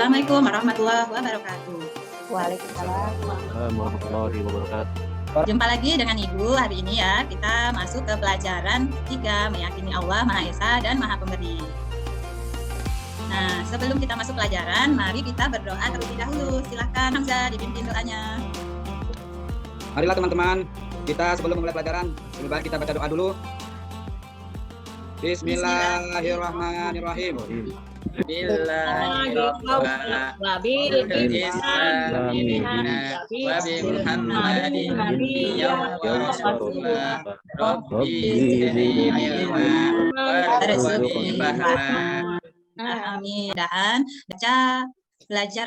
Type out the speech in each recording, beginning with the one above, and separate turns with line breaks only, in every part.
Assalamualaikum warahmatullahi wabarakatuh.
Waalaikumsalam.
warahmatullahi wabarakatuh.
Jumpa lagi dengan Ibu hari ini ya. Kita masuk ke pelajaran 3, meyakini Allah Maha Esa dan Maha Pemberi. Nah, sebelum kita masuk pelajaran, mari kita berdoa terlebih dahulu. Silahkan Hamzah dipimpin doanya.
Marilah teman-teman, kita sebelum memulai pelajaran, lebih baik kita baca doa dulu. Bismillahirrahmanirrahim.
Amin. Dan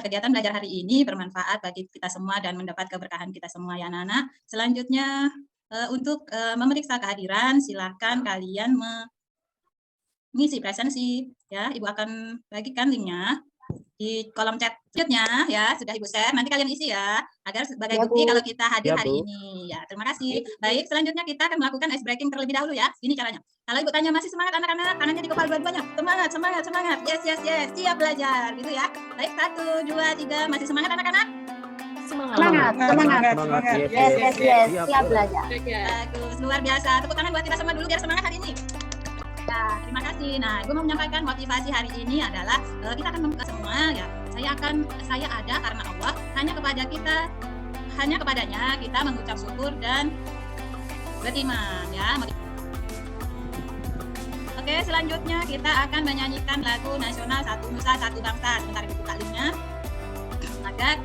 kegiatan belajar hari ini bermanfaat bagi kita semua dan mendapat keberkahan kita semua ya anak-anak. Selanjutnya untuk memeriksa kehadiran, silakan kalian mengisi presensi ya. Ibu akan bagikan linknya di kolom chat selanjutnya ya, sudah Ibu share, nanti kalian isi ya agar sebagai bukti kalau kita hadir hari ini ya. Terima kasih. Baik, selanjutnya kita akan melakukan ice breaking terlebih dahulu ya. Ini caranya. Kalau Ibu tanya masih semangat anak-anak, tangannya dikepal dua-duanya. Semangat, semangat, semangat. Yes, yes, yes. Siap belajar gitu ya. Baik, 1, 2, 3. Masih semangat anak-anak?
Semangat. Yes. Siap belajar.
Bagus, luar biasa. Tepuk tangan buat kita semua dulu biar semangat hari ini. Ya, terima kasih. Nah, Ibu mau menyampaikan motivasi hari ini adalah kita akan membuka semua ya. Saya ada karena Allah, hanya kepadanya kita mengucap syukur dan beriman ya. Oke, selanjutnya kita akan menyanyikan lagu nasional Satu Nusa Satu Bangsa. Sebentar Ibu buka linknya agar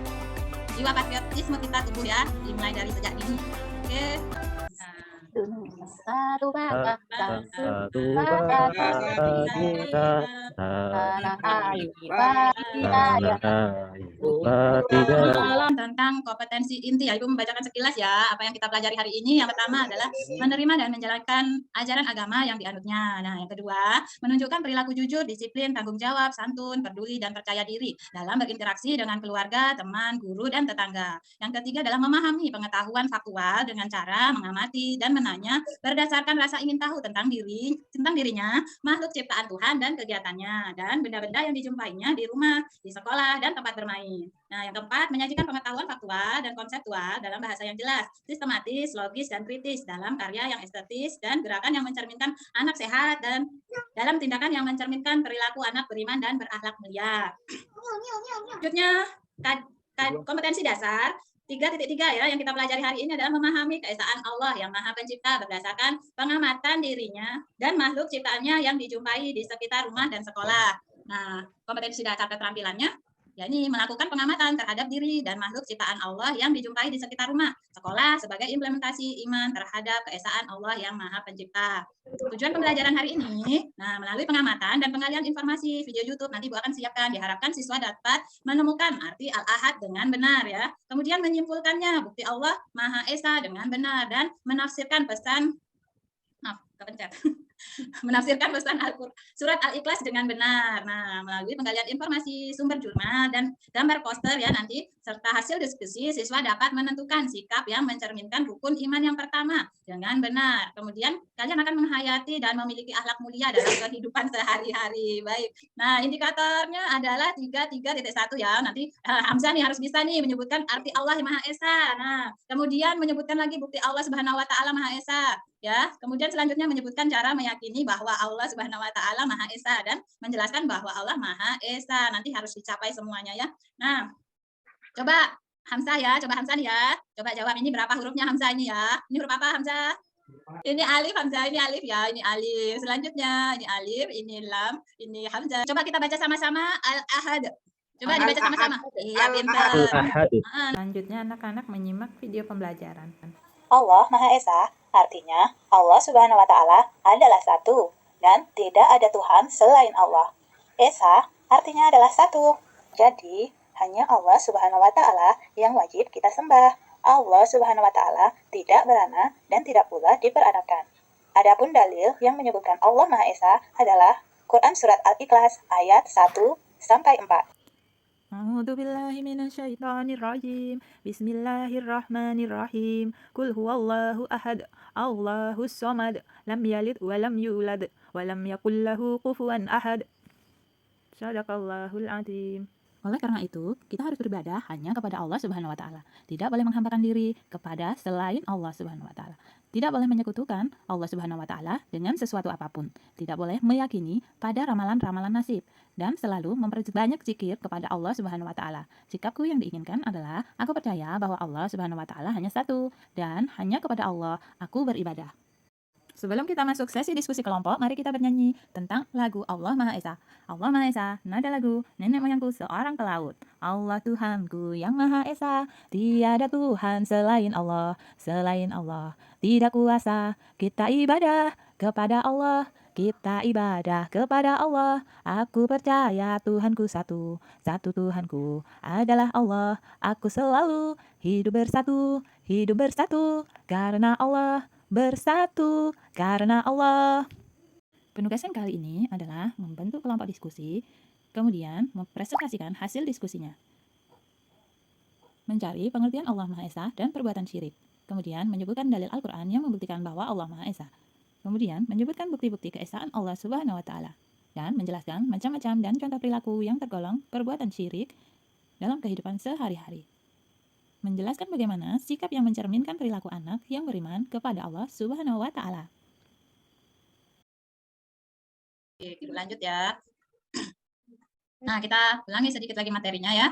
jiwa patriotisme kita tumbuh ya, dimulai dari sejak dini. Oke.
Satu bangsa,
Satu bangsa kita, tanah air
tentang kompetensi inti ya. Ibu membacakan sekilas ya apa yang kita pelajari hari ini. Yang pertama adalah menerima dan menjalankan ajaran agama yang dianutnya. Nah, yang kedua, menunjukkan perilaku jujur, disiplin, tanggung jawab, santun, peduli dan percaya diri dalam berinteraksi dengan keluarga, teman, guru dan tetangga. Yang ketiga adalah memahami pengetahuan faktual dengan cara mengamati dan menanya berdasarkan rasa ingin tahu tentang dirinya, makhluk ciptaan Tuhan dan kegiatannya, dan benda-benda yang dijumpainya di rumah, di sekolah, dan tempat bermain. Nah, yang keempat, menyajikan pengetahuan faktual dan konseptual dalam bahasa yang jelas, sistematis, logis, dan kritis, dalam karya yang estetis, dan gerakan yang mencerminkan anak sehat, dan dalam tindakan yang mencerminkan perilaku anak beriman dan berakhlak mulia. Selanjutnya, kompetensi dasar 3.3 ya, yang kita pelajari hari ini adalah memahami keesaan Allah yang Maha Pencipta berdasarkan pengamatan dirinya dan makhluk ciptaannya yang dijumpai di sekitar rumah dan sekolah. Nah, kompetensi dasar keterampilannya yakni melakukan pengamatan terhadap diri dan makhluk ciptaan Allah yang dijumpai di sekitar rumah, sekolah sebagai implementasi iman terhadap keesaan Allah yang Maha Pencipta. Tujuan pembelajaran hari ini, melalui pengamatan dan penggalian informasi video YouTube nanti Bu akan siapkan, diharapkan siswa dapat menemukan arti Al-Ahad dengan benar ya. Kemudian menyimpulkannya bukti Allah Maha Esa dengan benar dan menafsirkan pesan menafsirkan pesan surat Al-Ikhlas dengan benar. Nah, melalui penggalian informasi, sumber jurnal, dan gambar poster ya nanti, serta hasil diskusi, siswa dapat menentukan sikap yang mencerminkan rukun iman yang pertama dengan benar. Kemudian kalian akan menghayati dan memiliki akhlak mulia dalam kehidupan sehari-hari. Baik. Nah, indikatornya adalah 3.1 ya. Nanti Hamzah nih harus bisa nih menyebutkan arti Allah Maha Esa. Nah, kemudian menyebutkan lagi bukti Allah Subhanahu wa taala Maha Esa. Ya, kemudian selanjutnya menyebutkan cara meyakini bahwa Allah Subhanahu wa taala Maha Esa dan menjelaskan bahwa Allah Maha Esa. Nanti harus dicapai semuanya ya. Nah, coba Hamzah ya, nih ya. Coba jawab ini berapa hurufnya Hamzah ini ya. Ini huruf apa Hamzah? Ini alif Hamzah, ini alif ya, ini alif. Selanjutnya ini alif, ini lam, ini Hamzah. Coba kita baca sama-sama Al-Ahad. Coba dibaca sama-sama. Iya, pintar.
Selanjutnya anak-anak menyimak video pembelajaran.
Allah Maha Esa, artinya Allah Subhanahu wa Ta'ala adalah satu dan tidak ada Tuhan selain Allah. Esa artinya adalah satu, jadi hanya Allah Subhanahu wa Ta'ala yang wajib kita sembah. Allah Subhanahu wa Ta'ala tidak beranak dan tidak pula diperanakan. Adapun dalil yang menyebutkan Allah Maha Esa adalah Quran Surat Al-Ikhlas ayat 1-4.
A'udzu billahi minasyaitonir rajim. Bismillahirrahmanirrahim. Qul huwallahu ahad, Allahus samad, lam yalid wa lam yulad wa lam yakul lahu kufuwan ahad. Shadaqallahul azim. Oleh karena itu, kita harus beribadah hanya kepada Allah Subhanahu wa taala. Tidak boleh menghambakan diri kepada selain Allah Subhanahu wa taala. Tidak boleh menyekutukan Allah Subhanahu wa taala dengan sesuatu apapun. Tidak boleh meyakini pada ramalan-ramalan nasib dan selalu memperbanyak zikir kepada Allah Subhanahu wa taala. Sikapku yang diinginkan adalah aku percaya bahwa Allah Subhanahu wa taala hanya satu dan hanya kepada Allah aku beribadah. Sebelum kita masuk sesi diskusi kelompok, mari kita bernyanyi tentang lagu Allah Maha Esa. Allah Maha Esa, nada lagu nenek moyangku seorang pelaut. Allah Tuhanku yang Maha Esa, tiada Tuhan selain Allah, selain Allah. Tidak kuasa, kita ibadah kepada Allah, kita ibadah kepada Allah. Aku percaya Tuhanku satu, satu Tuhanku adalah Allah. Aku selalu hidup bersatu karena Allah. Bersatu karena Allah. Penugasan kali ini adalah membentuk kelompok diskusi, kemudian mempresentasikan hasil diskusinya. Mencari pengertian Allah Maha Esa dan perbuatan syirik. Kemudian menyebutkan dalil Al-Quran yang membuktikan bahwa Allah Maha Esa. Kemudian menyebutkan bukti-bukti keesaan Allah Subhanahu wa taala. Dan menjelaskan macam-macam dan contoh perilaku yang tergolong perbuatan syirik dalam kehidupan sehari-hari. Menjelaskan bagaimana sikap yang mencerminkan perilaku anak yang beriman kepada Allah Subhanahu wa taala.
Oke, kita lanjut ya. Nah, kita ulangi sedikit lagi materinya ya.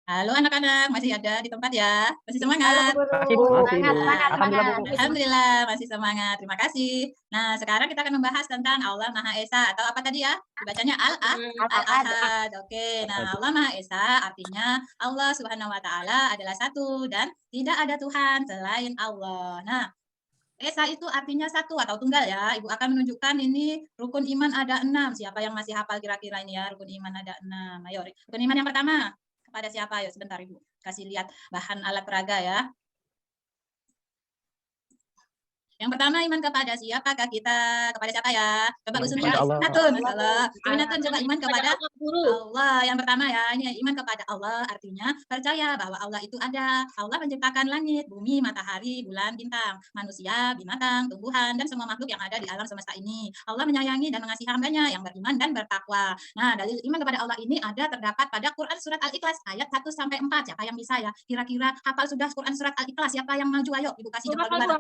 Halo anak-anak, masih ada di tempat ya? Masih semangat?
Masih, Bu.
Semangat.
Alhamdulillah, masih semangat. Terima kasih. Nah, sekarang kita akan membahas tentang Allah Maha Esa atau apa tadi ya? Dibacanya Al-Ahad. Oke, nah Allah Maha Esa artinya Allah Subhanahu wa taala adalah satu dan tidak ada Tuhan selain Allah. Nah, Esa itu artinya satu atau tunggal ya. Ibu akan menunjukkan ini rukun iman ada 6. Siapa yang masih hafal kira-kira ini ya? Rukun iman ada 6. Ayo, rukun iman yang pertama. Kepada siapa? Ayo sebentar Ibu. Kasih lihat bahan alat peraga ya. Yang pertama iman kepada siapakah kita? Kepada siapa ya? Coba Bu Sumi. Natun. Natun coba iman kepada Allah. Yang pertama ya, ini iman kepada Allah artinya percaya bahwa Allah itu ada. Allah menciptakan langit, bumi, matahari, bulan, bintang, manusia, binatang, tumbuhan, dan semua makhluk yang ada di alam semesta ini. Allah menyayangi dan mengasihi hambanya yang beriman dan bertakwa. Nah, dalil iman kepada Allah ini ada terdapat pada Quran Surat Al-Ikhlas ayat 1-4. Siapa yang bisa ya? Kira-kira hafal sudah Quran Surat Al-Ikhlas? Siapa yang maju? Ayo, Ibu kasih jempol duluan.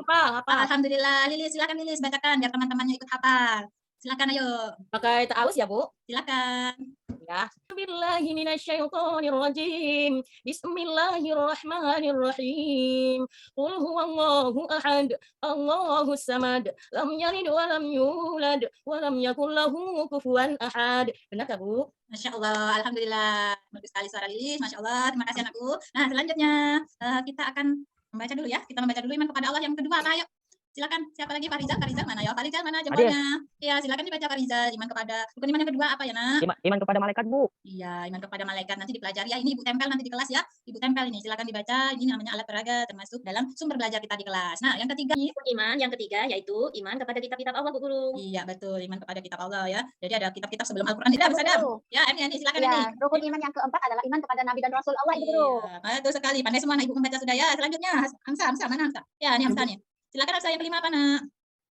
Alhamdulillah, Lilis silakan Lilis bacakan biar teman-temannya ikut hafal. Silakan ayo.
Pakai ta'awuz ya, Bu?
Silakan.
Ya. Billahi minasyaitonirrajim. Bismillahirrahmanirrahim. Qul huwallahu ahad, Allahus samad, lam yalid wa lam yulad wa lam yakul lahu kufuwan ahad. Benar tak, Bu?
Masya Allah, alhamdulillah. Bagus sekali suara Lilis, Masya Allah. Terima kasih anakku. Nah, selanjutnya kita akan membaca dulu ya. Kita membaca dulu iman kepada Allah yang kedua. Ayo. Silakan, siapa lagi? Farizal mana ya? Farizal mana jempolnya? Iya, silakan dibaca Farizal. Iman kepada rukun iman yang kedua apa ya, Nak?
Iman kepada malaikat, Bu.
Iya, iman kepada malaikat nanti dipelajari ya. Ini Ibu tempel nanti di kelas ya. Ibu tempel ini, silakan dibaca. Ini namanya alat peraga termasuk dalam sumber belajar kita di kelas. Nah, yang ketiga
Iman yang ketiga yaitu iman kepada kitab-kitab Allah, Bu Guru.
Iya, betul, iman kepada kitab Allah ya. Jadi ada kitab-kitab sebelum Al-Qur'an. Tidak, Sadam. Ya, ini silakan ini.
Rukun iman yang keempat adalah iman kepada Nabi dan Rasul Allah, Ibu Guru.
Iya, betul sekali. Pandai semua, nah, Ibu membaca sudah ya. Selanjutnya, Hamsa, mana Hamsa? Ya, ini Hamsa nih. Silakan Hamsa yang kelima apa, Nak?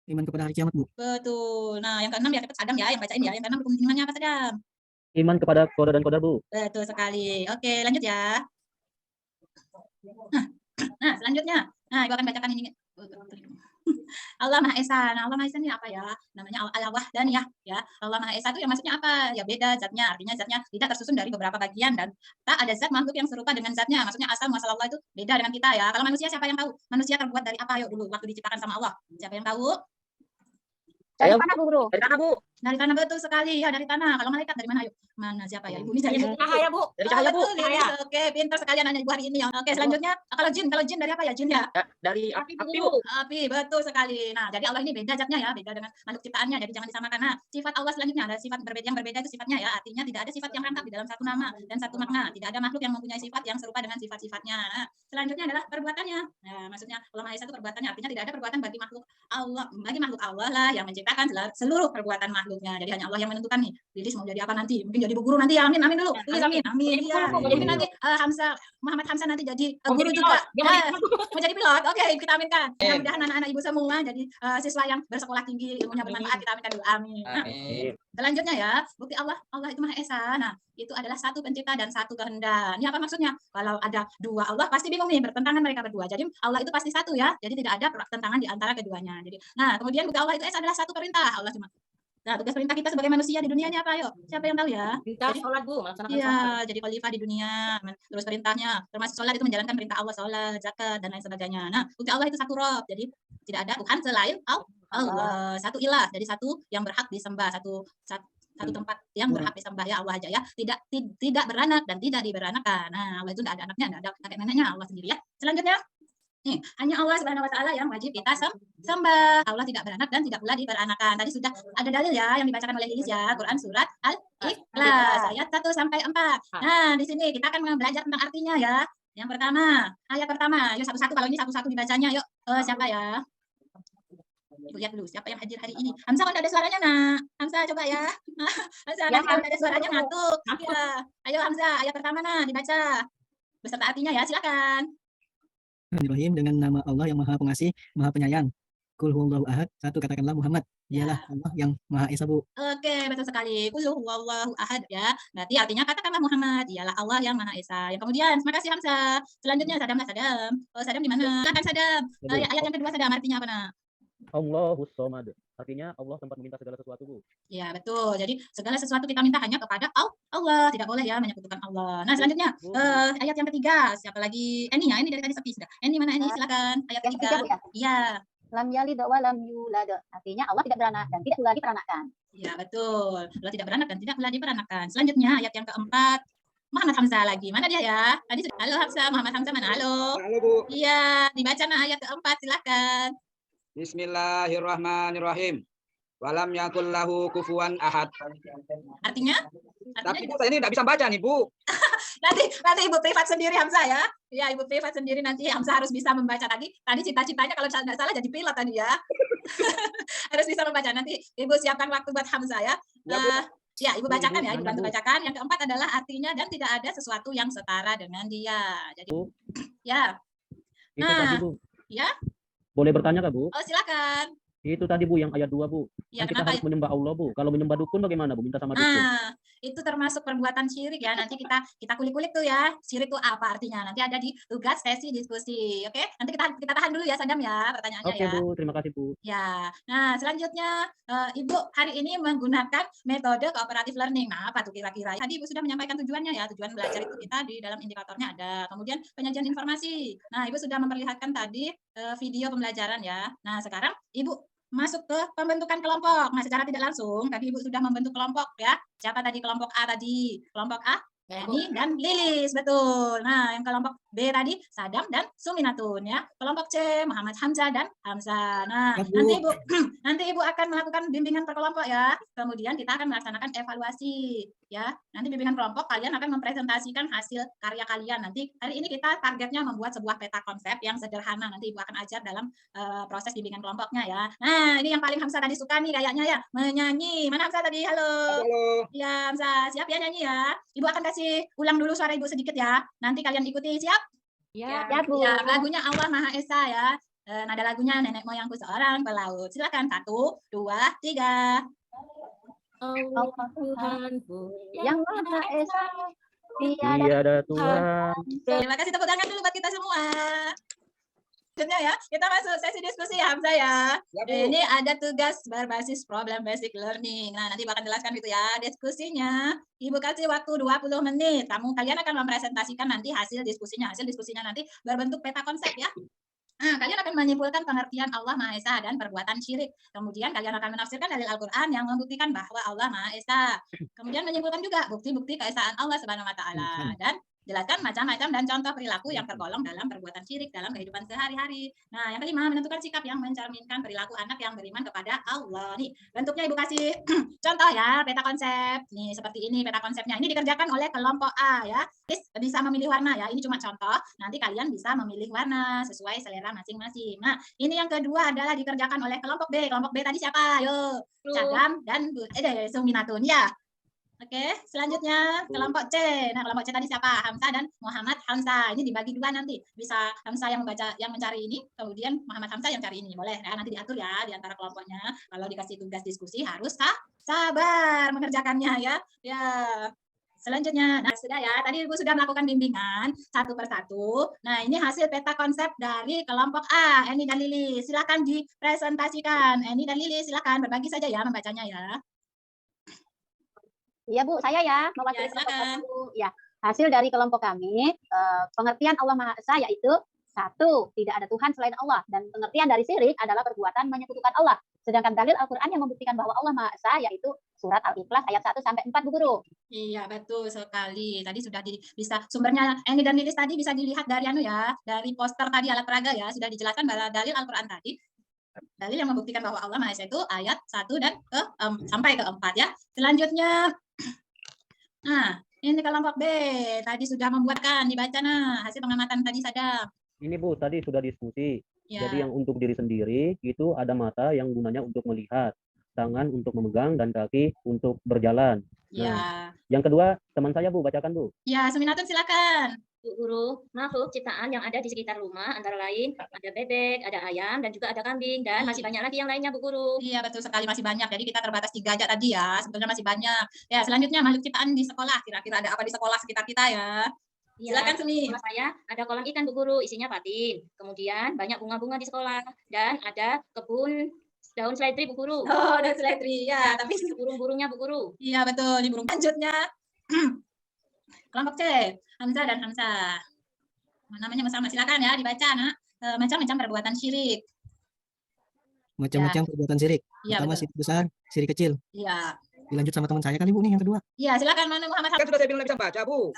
Iman kepada hari kiamat, Bu.
Betul. Nah, yang keenam ya cepat Sadam ya, yang bacain ya. Yang keenam rukun imannya apa, Sadam?
Iman kepada qada dan qadar, Bu.
Betul sekali. Oke, lanjut ya. Nah, selanjutnya. Nah, Ibu akan bacakan ini. Allah Maha Esa. Nah, Allah Maha Esa ini apa ya? Namanya Al-Wahdaniyah ya. Allah Maha Esa itu yang maksudnya apa? Ya beda zatnya. Artinya zatnya tidak tersusun dari beberapa bagian dan tak ada zat makhluk yang serupa dengan zatnya. Maksudnya asal muasal Allah itu beda dengan kita ya. Kalau manusia siapa yang tahu? Manusia terbuat dari apa? Yuk dulu waktu diciptakan sama Allah. Siapa yang tahu?
Dari mana, Bu Guru?
Dari tanah, Bu.
Dari tanah, betul sekali ya, dari tanah. Kalau malaikat dari mana? Yuk. Mana siapa ya? Ibu ini
Dari cahaya, Bu. Dari cahaya, Bu.
Betul, Lilis. Oke, pintar sekali anak Ibu hari ini ya. Oke, selanjutnya kalau jin dari apa ya? Jin ya?
Dari
Api,
Bu.
Api, betul sekali. Nah, jadi Allah ini beda zatnya ya, beda dengan makhluk ciptaannya. Jadi jangan disamakan. Nah, sifat Allah selanjutnya ada sifat yang berbeda itu sifatnya ya. Artinya tidak ada sifat yang rangkap di dalam satu nama dan satu makna. Tidak ada makhluk yang mempunyai sifat yang serupa dengan sifat-sifatnya. Nah, selanjutnya adalah perbuatannya. Nah, maksudnya Allah Maha Esa itu perbuatannya. Artinya tidak ada perbuatan bagi makhluk Allah lah yang menciptakan seluruh perbuatan makhluknya. Jadi hanya Allah yang menentukan nih. Lilis mau jadi apa nanti? Mungkin jadi bu guru nanti ya. Amin dulu. Lilis amin. Iya. Mungkin nanti Muhammad Hamzah nanti jadi guru juga. Mau jadi pilot. Oke, kita aminkan. Mudah-mudahan anak-anak ibu semua jadi siswa yang bersekolah tinggi, ilmunya bermanfaat. Kita aminkan dulu. Amin. Selanjutnya ya, bukti Allah itu Maha Esa. Nah, itu adalah satu pencipta dan satu kehendak. Ini apa maksudnya? Kalau ada dua Allah pasti bingung nih, bertentangan mereka berdua. Jadi Allah itu pasti satu ya. Jadi tidak ada pertentangan di antara keduanya. Jadi, nah, kemudian bukti Allah itu Esa adalah satu perintah. Allah cuma. Nah, tugas perintah kita sebagai manusia di dunianya apa? Ayo, siapa yang tahu ya?
Perintah
Jadi,
sholat, Bu, melaksanakan
iya,
sholat.
jadi khalifah di dunia. Terus perintahnya, termasuk sholat itu menjalankan perintah Allah, sholat, zakat, dan lain sebagainya. Nah, bukti Allah itu satu Rob. Jadi tidak ada Tuhan selain Allah. Satu ilah. Jadi satu yang berhak disembah. Satu tempat yang berhak disembah ya Allah aja ya. Tidak beranak dan tidak diberanakan. Nah, Allah itu tidak ada anaknya, tidak ada kakek neneknya, Allah sendiri ya. Selanjutnya, nih, hanya Allah Subhanahu wa taala yang wajib kita sembah. Allah tidak beranak dan tidak pula diberanakan. Tadi sudah ada dalil ya yang dibacakan oleh Lilis ya, Quran surat Al-Ikhlas ayat 1 sampai 4. Nah, di sini kita akan belajar tentang artinya ya. Yang pertama, ayat pertama. Yuk satu-satu, kalau ini satu-satu dibacanya yuk. Siapa ya? Ibu lihat dulu siapa yang hadir hari ini. Hamzah kan ada suaranya, Nak. Hamzah coba ya. Hamzah
Ya,
kalau ada suaranya ngantuk. Iya. Ayo Hamzah, ayat pertama nah dibaca. Beserta artinya ya, silakan.
Bismillahirrahmanirrahim, dengan nama Allah yang Maha Pengasih, Maha Penyayang. Qul huwallahu ahad, satu katakanlah Muhammad. Dialah Allah yang Maha Esa, Bu.
Oke, betul sekali. Qul huwallahu ahad ya. Berarti artinya katakanlah Muhammad, dialah Allah yang Maha Esa. Yang kemudian, terima kasih Hamzah. Selanjutnya Sadam. Sadam di mana? Silakan Sadam. Ayat yang kedua Sadam artinya apa, Nak?
Allahus Somad. Artinya Allah tempat meminta segala sesuatu, Bu.
Ya, betul. Jadi segala sesuatu kita minta hanya kepada Allah. Tidak boleh ya menyekutukan Allah. Nah, selanjutnya ayat yang ketiga. Siapa lagi? Eni ya, Eni dari tadi sepi sudah. Eni mana Eni? Silakan. Ayat
Yang
ketiga.
ketiga, Bu, ya?
Iya.
Lam yalid wa lam yulad. Artinya Allah tidak beranak dan tidak pula diperanakan.
Ya, betul. Allah tidak beranak dan tidak pula diperanakan. Selanjutnya ayat yang keempat. Muhammad Hamzah lagi. Mana dia ya? Tadi sudah. Halo Hamzah, Muhammad Hamzah mana? Halo.
Halo Bu.
Iya, dibaca nah ayat keempat, silakan.
Bismillahirrahmanirrahim. Walam yakul lahu kufuwan ahad.
Artinya?
Tapi Bu, saya ini tidak bisa baca nih Bu.
Nanti Ibu privat sendiri Hamzah ya. Ya, Ibu privat sendiri nanti Hamzah harus bisa membaca tadi. Tadi cita-citanya kalau tidak salah jadi pilot tadi ya. Harus bisa membaca. Nanti Ibu siapkan waktu buat Hamzah ya. Ya, Ibu bacakan ya, Ibu bantu bacakan. Yang keempat adalah artinya dan tidak ada sesuatu yang setara dengan dia. Jadi, ya.
Itu tadi, Bu.
Ya.
Boleh bertanya kah, Bu?
Oh, silakan.
Itu tadi, Bu, yang ayat 2, Bu.
Ya,
Kan kita
kenapa?
harus menyembah Allah, Bu. Kalau menyembah dukun bagaimana, Bu? Minta sama dukun.
Nah, itu termasuk perbuatan syirik ya. Nanti kita kulik-kulik tuh ya. Syirik itu apa artinya? Nanti ada di tugas sesi diskusi. Oke? Nanti kita tahan dulu ya Sadam ya pertanyaannya
Oke,
ya.
Bu. Terima kasih, Bu.
Ya. Nah, selanjutnya Ibu hari ini menggunakan metode cooperative learning. Nah, apa tuh kira-kira? Tadi Ibu sudah menyampaikan tujuannya ya. Tujuan belajar itu kita di dalam indikatornya ada. Kemudian penyajian informasi. Nah, Ibu sudah memperlihatkan tadi video pembelajaran ya. Nah, sekarang Ibu masuk ke pembentukan kelompok. Nah, secara tidak langsung tadi Ibu sudah membentuk kelompok ya. Siapa tadi kelompok A tadi? Kelompok A Eni dan Lilis, betul. Nah, yang kelompok B tadi Sadam dan Suminatun ya. Kelompok C Muhammad Hamzah dan Hamzah. Nah,
Ya, Bu.
nanti Ibu akan melakukan bimbingan per kelompok ya. Kemudian kita akan melaksanakan evaluasi ya. Nanti bimbingan kelompok kalian akan mempresentasikan hasil karya kalian. Nanti hari ini kita targetnya membuat sebuah peta konsep yang sederhana. Nanti Ibu akan ajar dalam proses bimbingan kelompoknya ya. Nah, ini yang paling Hamzah tadi suka nih kayaknya ya, menyanyi. Mana Hamzah tadi? Halo.
Halo.
Ya, Hamzah, siap ya nyanyi ya. Ibu akan kasih ulang dulu suara Ibu sedikit ya. Nanti kalian ikuti, siap?
Ya.
Ya, Bu.
Ya, lagunya Allah Maha Esa ya. Nada lagunya nenek moyangku seorang pelaut. Silakan 1, 2, 3.
Allah Tuhanku
Yang Maha Esa. Tiada
Tiada Tuhan.
Terima kasih, tepuk tangan dulu buat kita semua. Selanjutnya ya, kita masuk sesi diskusi ya Hamzah ya.
Ya, Bu.
Ini ada tugas berbasis problem basic learning. Nah, nanti bakal jelaskan itu ya diskusinya. Ibu kasih waktu 20 menit. Kalian akan mempresentasikan nanti hasil diskusinya. Hasil diskusinya nanti berbentuk peta konsep ya. Nah, kalian akan menyimpulkan pengertian Allah Maha Esa dan perbuatan syirik. Kemudian kalian akan menafsirkan dalil Al-Quran yang membuktikan bahwa Allah Maha Esa. Kemudian menyimpulkan juga bukti-bukti keesaan Allah Subhanahu wa taala dan jelaskan macam-macam dan contoh perilaku yang tergolong dalam perbuatan syirik dalam kehidupan sehari-hari. Nah, yang kelima, menentukan sikap yang mencerminkan perilaku anak yang beriman kepada Allah. Nih, bentuknya Ibu kasih contoh ya, peta konsep. Nih, seperti ini peta konsepnya. Ini dikerjakan oleh kelompok A ya. Bisa memilih warna ya. Ini cuma contoh. Nanti kalian bisa memilih warna sesuai selera masing-masing. Nah, ini yang kedua adalah dikerjakan oleh kelompok B. Kelompok B tadi siapa? Yo, Sadam dan Suminatun ya. Oke, selanjutnya kelompok C. Nah, kelompok C tadi siapa? Hamzah dan Muhammad Hamzah. Ini dibagi dua nanti. Bisa Hamzah yang membaca, yang mencari ini, kemudian Muhammad Hamzah yang cari ini. Boleh ya, nanti diatur ya di antara kelompoknya. Kalau dikasih tugas diskusi harus sabar mengerjakannya ya. Ya. Selanjutnya, nah sudah ya, tadi Ibu sudah melakukan bimbingan satu persatu. Nah, ini hasil peta konsep dari kelompok A, Eni dan Lili. Silakan dipresentasikan. Eni dan Lili, silakan berbagi saja ya membacanya ya.
Iya Bu, saya ya mewakili
Ya,
kelompok
silakan.
satu. Ya, hasil dari kelompok kami, pengertian Allah Maha Esa yaitu satu, tidak ada Tuhan selain Allah, dan pengertian dari syirik adalah perbuatan menyekutukan Allah. Sedangkan dalil Al-Quran yang membuktikan bahwa Allah Maha Esa yaitu surat Al-Ikhlas ayat 1 sampai 4 Bu Guru.
Iya, betul sekali. Tadi sudah bisa sumbernya Eni dan Lilis tadi bisa dilihat dari dari poster tadi alat peraga ya, sudah dijelaskan bahwa dalil Al-Qur'an tadi. Dalil yang membuktikan bahwa Allah Maha Esa itu ayat 1 dan sampai ke 4 ya. Selanjutnya nah, ini kelompok B tadi sudah membuatkan dibaca hasil pengamatan tadi Sadam.
Ini Bu, tadi sudah diskusi.
Ya.
Jadi yang untuk diri sendiri itu ada mata yang gunanya untuk melihat, tangan untuk memegang, dan kaki untuk berjalan.
Ya.
Yang kedua, teman saya Bu, bacakan Bu.
Ya, Suminatun silakan.
Bu Guru, makhluk ciptaan yang ada di sekitar rumah antara lain ada bebek, ada ayam, dan juga ada kambing, dan masih banyak lagi yang lainnya Bu Guru.
Iya, betul sekali, masih banyak. Jadi kita terbatas 3 aja tadi ya, sebetulnya masih banyak. Ya, selanjutnya makhluk ciptaan di sekolah. Kira-kira ada apa di sekolah sekitar kita ya? Silakan Sumi.
Sekolah saya ada kolam ikan Bu Guru, isinya patin. Kemudian banyak bunga-bunga di sekolah, dan ada kebun daun seledri Bu Guru.
Oh, daun seledri ya, tapi
burung-burungnya Bu Guru.
Iya, betul, di burung. Selanjutnya kelompok C, Hamzah dan Hamzah. Namanya sama, silakan ya dibaca macam-macam perbuatan syirik.
Macam-macam perbuatan syirik.
Iya,
Pertama
betul.
syirik besar, syirik kecil.
Iya.
Dilanjut sama teman saya kali Bu nih yang kedua.
Iya, silakan mana Muhammad
Kan sudah saya bilang bisa baca, Bu.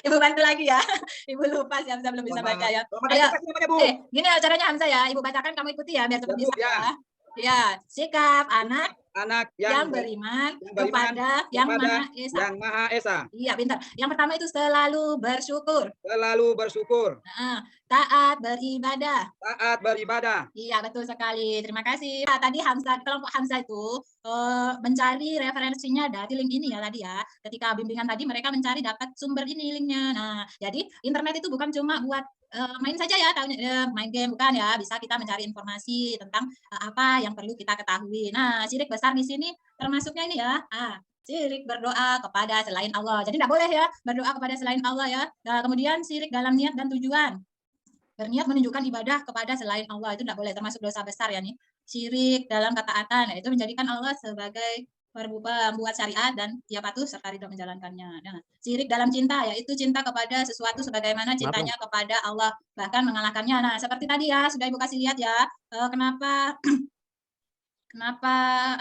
Ibu bantu lagi ya. Ibu lupa sih Hamzah belum bisa baca ya. Ayo.
Bu.
Gini caranya Hamzah ya. Ibu bacakan, kamu ikuti ya biar cepat bisa ya. Ya, sikap anak yang beriman kepada Yang Maha Esa.
Yang Maha Esa.
Iya, pintar. Yang pertama itu selalu bersyukur.
Selalu bersyukur.
Taat beribadah.
Taat beribadah.
Iya, betul sekali. Terima kasih. Nah, tadi kelompok Hamzah itu mencari referensinya dari link ini ya tadi ya. Ketika bimbingan tadi mereka mencari dapat sumber ini linknya. Nah, jadi internet itu bukan cuma buat main saja ya, main game bukan ya. Bisa kita mencari informasi tentang apa yang perlu kita ketahui. Nah, syirik besar di sini termasuknya ini ya. Syirik berdoa kepada selain Allah. Jadi tidak boleh ya berdoa kepada selain Allah ya. Nah, kemudian syirik dalam niat dan tujuan. Berniat menunjukkan ibadah kepada selain Allah itu tidak boleh, termasuk dosa besar ya nih. Syirik dalam ketaatan, itu menjadikan Allah sebagai pembuat syariat dan dia patuh serta ridho menjalankannya. Nah, syirik dalam cinta yaitu cinta kepada sesuatu sebagaimana cintanya kepada Allah, bahkan mengalahkannya. Nah, seperti tadi ya sudah Ibu kasih lihat ya. Kenapa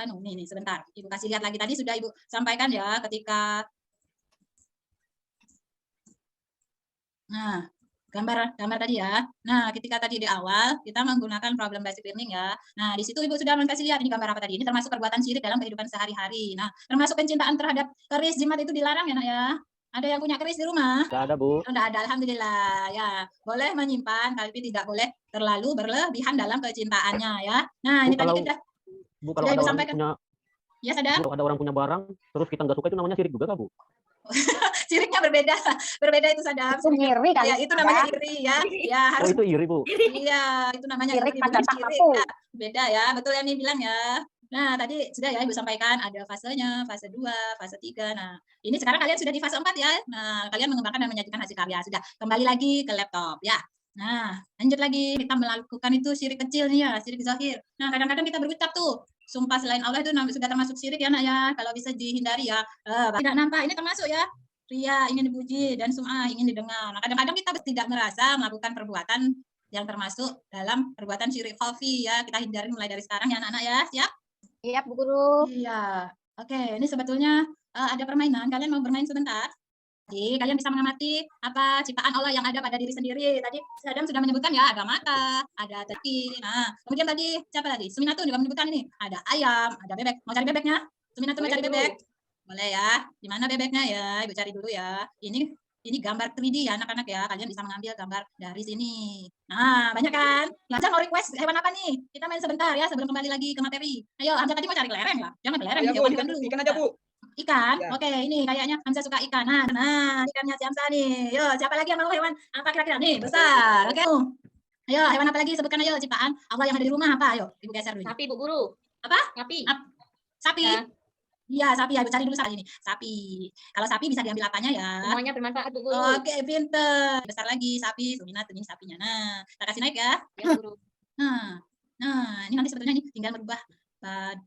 ini sebentar. Ibu kasih lihat lagi tadi sudah Ibu sampaikan ya ketika gambar tadi ya. Nah, ketika tadi di awal kita menggunakan problem based learning ya. Nah, di situ Ibu sudah kasih lihat ini gambar apa tadi. Ini termasuk perbuatan syirik dalam kehidupan sehari-hari. Nah, termasuk pencintaan terhadap keris jimat itu dilarang ya, Nak ya. Ada yang punya keris di rumah?
Tidak ada, Bu.
Tidak ada, alhamdulillah. Ya, boleh menyimpan tapi tidak boleh terlalu berlebihan dalam kecintaannya ya. Nah, ini tadi kita
Bu, kalau ada orang punya
ya, Sadam.
Kalau ada orang punya barang terus kita nggak suka itu namanya syirik juga, Bu?
Syiriknya berbeda itu Sadam.
Itu ngiri kali.
Ya, itu namanya iri ya. Ya, harus
itu iri, Bu.
Iya, itu namanya
Syirik
iri,
pada
bukan
tak
syirik.
mampu.
Ya, beda ya, betul yang bilang ya. Nah, tadi sudah ya Ibu sampaikan ada fasenya, fase 2, fase 3. Nah, ini sekarang kalian sudah di fase 4 ya. Nah, kalian mengembangkan dan menyajikan hasil karya. Sudah kembali lagi ke laptop ya. Nah, lanjut lagi kita melakukan itu syirik kecil nih ya, syirik zahir. Nah, kadang-kadang kita berucap tuh sumpah selain Allah itu sudah termasuk syirik ya, Nak ya. Kalau bisa dihindari ya. Tidak nampak ini termasuk ya. Ria ingin dipuji dan sum'ah ingin didengar. Nah, kadang-kadang kita tidak merasa melakukan perbuatan yang termasuk dalam perbuatan syirik khafi ya. Kita hindari mulai dari sekarang ya anak-anak ya. Siap?
Iya, Bu Guru.
Iya. Oke, ini sebetulnya ada permainan. Kalian mau bermain sebentar? Jadi kalian bisa mengamati apa ciptaan Allah yang ada pada diri sendiri. Tadi Sadam sudah menyebutkan ya, ada mata, ada kaki. Nah, kemudian tadi siapa tadi? Suminatun juga menyebutkan ini, ada ayam, ada bebek. Mau cari bebeknya? Suminatun mau cari bebek? Boleh ya. Di mana bebeknya ya? Ibu cari dulu ya. Ini gambar 3D ya anak-anak ya. Kalian bisa mengambil gambar dari sini. Nah, banyak kan? Hamzah mau request hewan apa nih? Kita main sebentar ya sebelum kembali lagi ke materi. Ayo, Hamzah tadi mau cari kelereng lah. Jangan kelereng,
Ya, Bu,
hewan dulu.
ikan aja, Bu.
Ikan?
Ya.
Oke, ini kayaknya Hamzah suka ikan. Nah, ikannya si Hamzah nih. Yo, siapa lagi yang mau hewan? Apa kira-kira nih? Besar. Oke. Ayo, hewan apa lagi? Sebutkan ayo ciptaan Allah yang ada di rumah apa? Ayo, Ibu geser dulu.
Sapi Bu Guru.
Apa?
Sapi.
Sapi.
Ya.
Iya, sapi ya. Ibu cari dulu sapi ini. Sapi. Kalau sapi bisa diambil apanya ya?
Semuanya bermanfaat, Bu Guru.
Oke, pinter. Besar lagi sapi. Sumina ini sapinya. Nah, kita kasih naik ya.
Ya, Bu Guru.
Nah, ini nanti sebetulnya ini tinggal merubah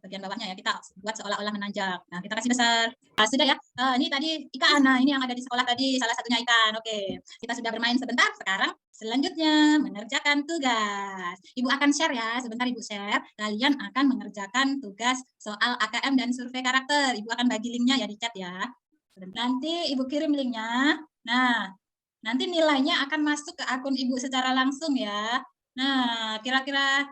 bagian bawahnya ya, kita buat seolah-olah menanjak. Nah, kita kasih besar. Sudah ya. Ini tadi ikan. Nah, ini yang ada di sekolah tadi, salah satunya ikan. Oke, kita sudah bermain sebentar. Sekarang selanjutnya mengerjakan tugas. Ibu akan share ya, sebentar Ibu share. Kalian akan mengerjakan tugas soal AKM dan survei karakter. Ibu akan bagi linknya ya di chat ya. Nanti Ibu kirim linknya. Nah, nanti nilainya akan masuk ke akun Ibu secara langsung ya. Nah, kira-kira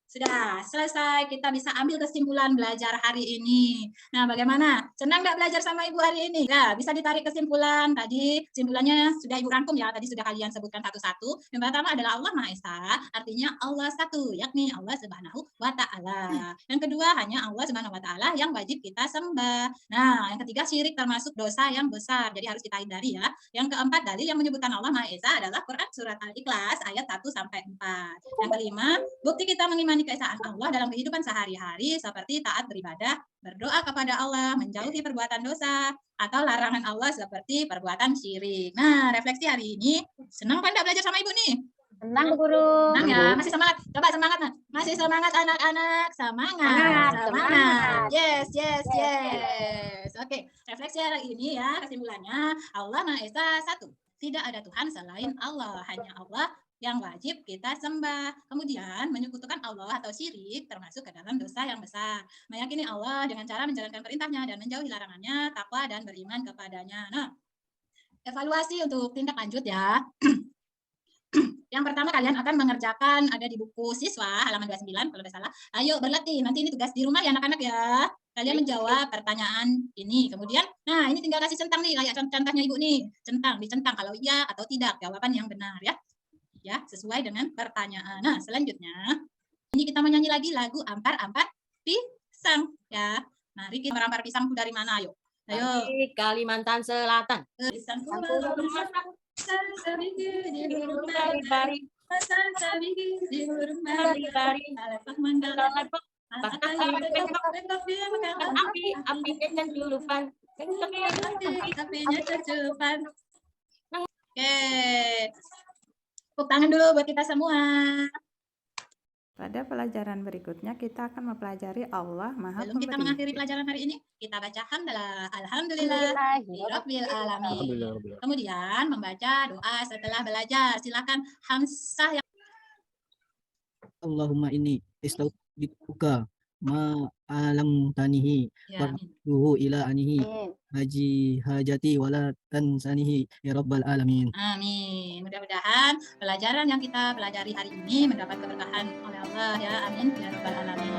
sudah selesai, kita bisa ambil kesimpulan belajar hari ini. Nah, bagaimana? Senang nggak belajar sama Ibu hari ini? Ya, bisa ditarik kesimpulan. Tadi kesimpulannya sudah Ibu rangkum ya, tadi sudah kalian sebutkan satu-satu. Yang pertama adalah Allah Maha Esa, artinya Allah satu, yakni Allah Subhanahu wa Ta'ala. Yang kedua, hanya Allah Subhanahu wa Ta'ala yang wajib kita sembah. Nah, yang ketiga, syirik termasuk dosa yang besar, jadi harus kita hindari ya. Yang keempat, dalil yang menyebutkan Allah Maha Esa adalah Quran Surat Al-Ikhlas ayat 1-4. Yang kelima, bukti kita mengimani keesaan Allah dalam kehidupan sehari-hari seperti taat beribadah, berdoa kepada Allah, menjauhi perbuatan dosa, atau larangan Allah seperti perbuatan syirik. Nah, refleksi hari ini, senang kan belajar sama Ibu nih?
Senang, Bu Guru.
Senang ya, masih semangat. Coba semangat, Nah. Masih semangat anak-anak, semangat. Yes. Oke, refleksi hari ini ya, kesimpulannya, Allah Maha Esa satu. Tidak ada Tuhan selain Allah, hanya Allah yang wajib kita sembah. Kemudian menyekutukan Allah atau syirik termasuk ke dalam dosa yang besar. Meyakini Allah dengan cara menjalankan perintahnya dan menjauhi larangannya, takwa dan beriman kepadanya. Nah, evaluasi untuk tindak lanjut ya. Yang pertama kalian akan mengerjakan, ada di buku siswa halaman 29 kalau tidak salah. Ayo berlatih, nanti ini tugas di rumah ya anak-anak ya. Kalian menjawab pertanyaan ini. Kemudian, nah ini tinggal kasih centang nih, kayak contohnya Ibu nih. Dicentang kalau iya atau tidak, jawaban yang benar ya. Ya, sesuai dengan pertanyaan. Nah, selanjutnya ini kita menyanyi lagi lagu Ampar-ampar Pisang ya. Mari kita ampar pisang dari mana ayo? Ayo.
Dari Kalimantan Selatan.
Pisang Tepuk tangan dulu buat kita semua.
Pada pelajaran berikutnya kita akan mempelajari Allah Maha
Sebelum kita
Pemberi.
mengakhiri pelajaran hari ini, kita baca hamdalah, alhamdulillah, rabbil alamin.
Alhamdulillah.
Kemudian membaca doa setelah belajar. Silakan Hamzah yang
Allahumma inni istaudibuka ma alam tanihi
ya,
farduhu ila anihi
Amin.
haji hajati wala tansanihi ya rabbal alamin.
amin. Mudah-mudahan pelajaran yang kita pelajari hari ini mendapat keberkahan oleh Allah ya. Amin ya rabbal alamin.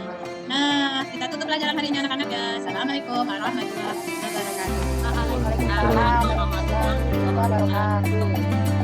Nah, kita tutup pelajaran hari ini anak-anak ya. Assalamualaikum warahmatullahi wabarakatuh.
Waalaikumsalam warahmatullahi wabarakatuh.